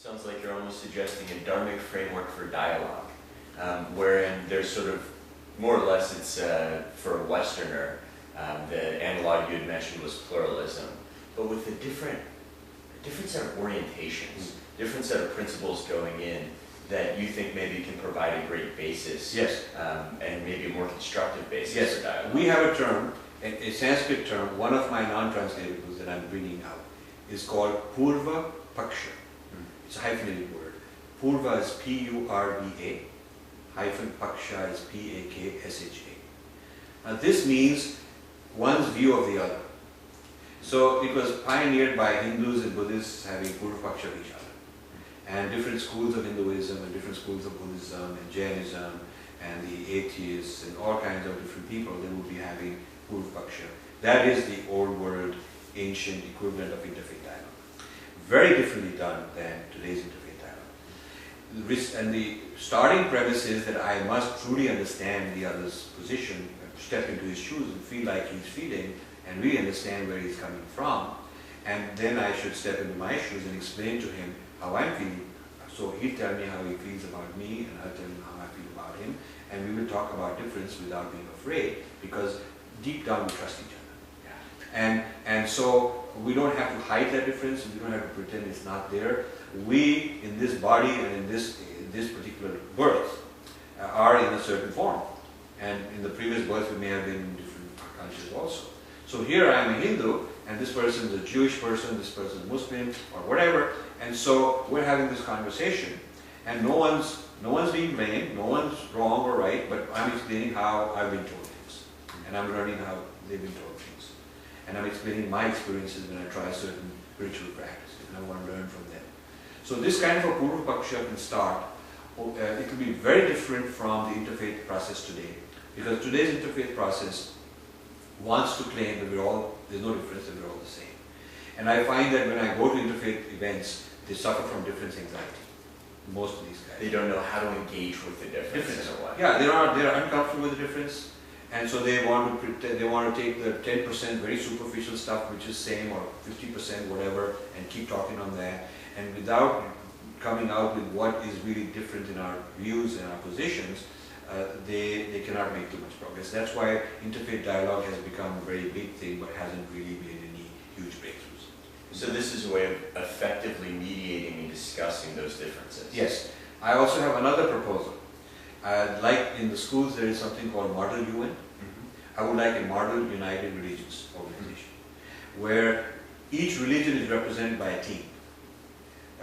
Sounds like you're almost suggesting a Dharmic framework for dialogue, wherein there's sort of, more or less it's for a Westerner, the analog you had mentioned was pluralism, but with a different set of orientations, different set of principles going in that you think maybe can provide a great basis, yes, and maybe a more constructive basis yes. for dialogue. We have a term, a Sanskrit term, one of my non-translatables that I'm bringing out is called Purva Paksha. It's a hyphenated word. Purva is P-U-R-V-A, hyphen Paksha is P-A-K-S-H-A. Now this means one's view of the other. So it was pioneered by Hindus and Buddhists having Purva Paksha of each other. And different schools of Hinduism and different schools of Buddhism and Jainism and the atheists and all kinds of different people, they would be having Purva Paksha. That is the old world, ancient equivalent of interfaith dialogue. Very differently done than today's interfaith dialogue. And the starting premise is that I must truly understand the other's position, step into his shoes and feel like he's feeling and really understand where he's coming from. And then I should step into my shoes and explain to him how I'm feeling. So he'll tell me how he feels about me and I'll tell him how I feel about him. And we will talk about difference without being afraid, because deep down we trust each other. And so we don't have to hide that difference, and we don't have to pretend it's not there. We, in this body and in this particular birth, are in a certain form. And in the previous birth we may have been in different cultures also. So here I am a Hindu, and this person is a Jewish person, this person is Muslim, or whatever. And so we're having this conversation, and no one's being blamed, no one's wrong or right, but I'm explaining how I've been told things. And I'm learning how they've been told things. And I'm explaining my experiences when I try certain ritual practices, and I want to learn from them. So this kind of a Purva Paksha can start. It will be very different from the interfaith process today, because today's interfaith process wants to claim that there's no difference, that we're all the same. And I find that when I go to interfaith events, they suffer from difference anxiety. Most of these guys. They don't know how to engage with the difference in a way. Yeah, they're uncomfortable with the difference. And so they want to pretend, they want to take the 10% very superficial stuff, which is same, or 50% whatever, and keep talking on that. And without coming out with what is really different in our views and our positions, they cannot make too much progress. That's why interfaith dialogue has become a very big thing, but hasn't really made any huge breakthroughs. So this is a way of effectively mediating and discussing those differences. Yes. I also have another proposal. Like in the schools, there is something called Model UN. I would like a Model United Religions organization, where each religion is represented by a team.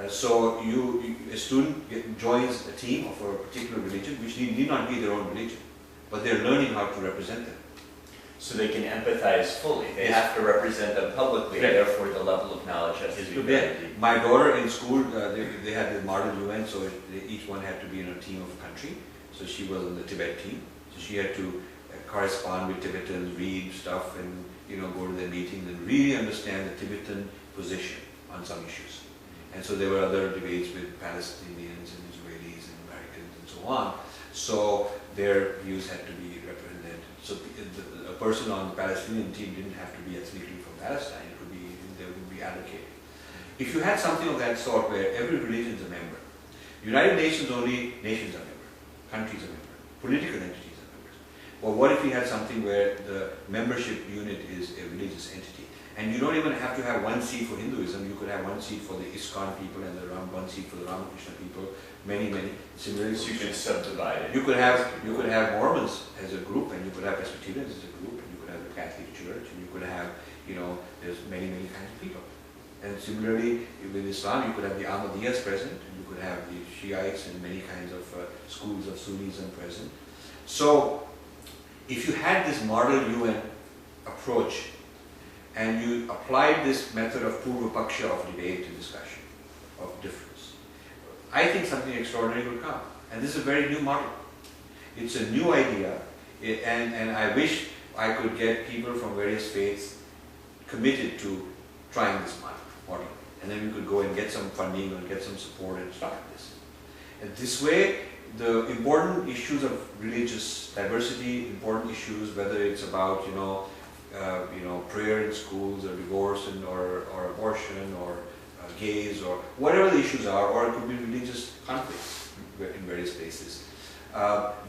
So a student joins a team of a particular religion, which need not be their own religion, but they're learning how to represent them. So they can empathize fully. They have to represent them publicly, and therefore the level of knowledge has to be very deep. My daughter in school, they had the Model UN, so each one had to be in a team of a country. So she was on the Tibet team, so she had to correspond with Tibetans, read stuff, and go to their meetings and really understand the Tibetan position on some issues. And so there were other debates with Palestinians and Israelis and Americans and so on. So their views had to be represented. So a person on the Palestinian team didn't have to be ethnically from Palestine. They would be allocated. If you had something of that sort where every religion is a member, United Nations only nations are members, countries are members, political entities are members. Well, what if you had something where the membership unit is a religious entity? And you don't even have to have one seat for Hinduism. You could have one seat for the ISKCON people and one seat for the Ramakrishna people. Many. Similarly, so you could subdivide it. You could have Mormons as a group, and you could have Presbyterians as a group, and you could have the Catholic Church, and you could have, there's many kinds of people. And similarly, with Islam, you could have the Ahmadiyas present, and you could have the Shiites and many kinds of schools of Sunnism present. So, if you had this Model UN approach, and you applied this method of Purva Paksha of debate and discussion, of difference, I think something extraordinary will come. And this is a very new model. It's a new idea, and I wish I could get people from various faiths committed to trying this model. And then we could go and get some funding and get some support and start this. And this way, the important issues of religious diversity, important issues, whether it's about, prayer in schools, or divorce or abortion, or gays, or whatever the issues are, or it could be religious conflicts in various places.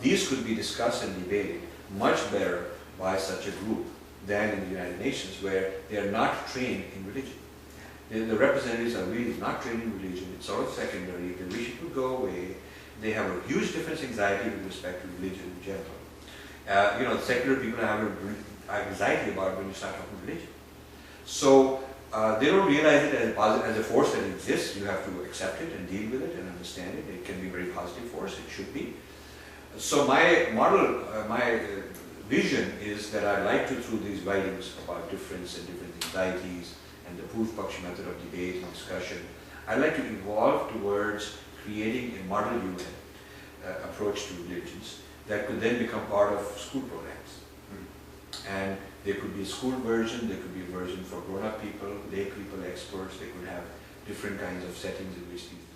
These could be discussed and debated much better by such a group than in the United Nations, where they are not trained in religion. The representatives are really not trained in religion. It's sort of secondary. They wish it would go away. They have a huge difference anxiety with respect to religion in general. You know, secular people have anxiety about when you start talking religion. So they don't realize it as a force that exists. You have to accept it and deal with it and understand it. It can be a very positive force. It should be. So my model, my vision is that I'd like to, through these writings about difference and different anxieties and the Purv-Pakshi method of debate and discussion, I'd like to evolve towards creating a model UN approach to religions that could then become part of school programs. And there could be a school version, there could be a version for grown-up people, lay people, experts. They could have different kinds of settings in which these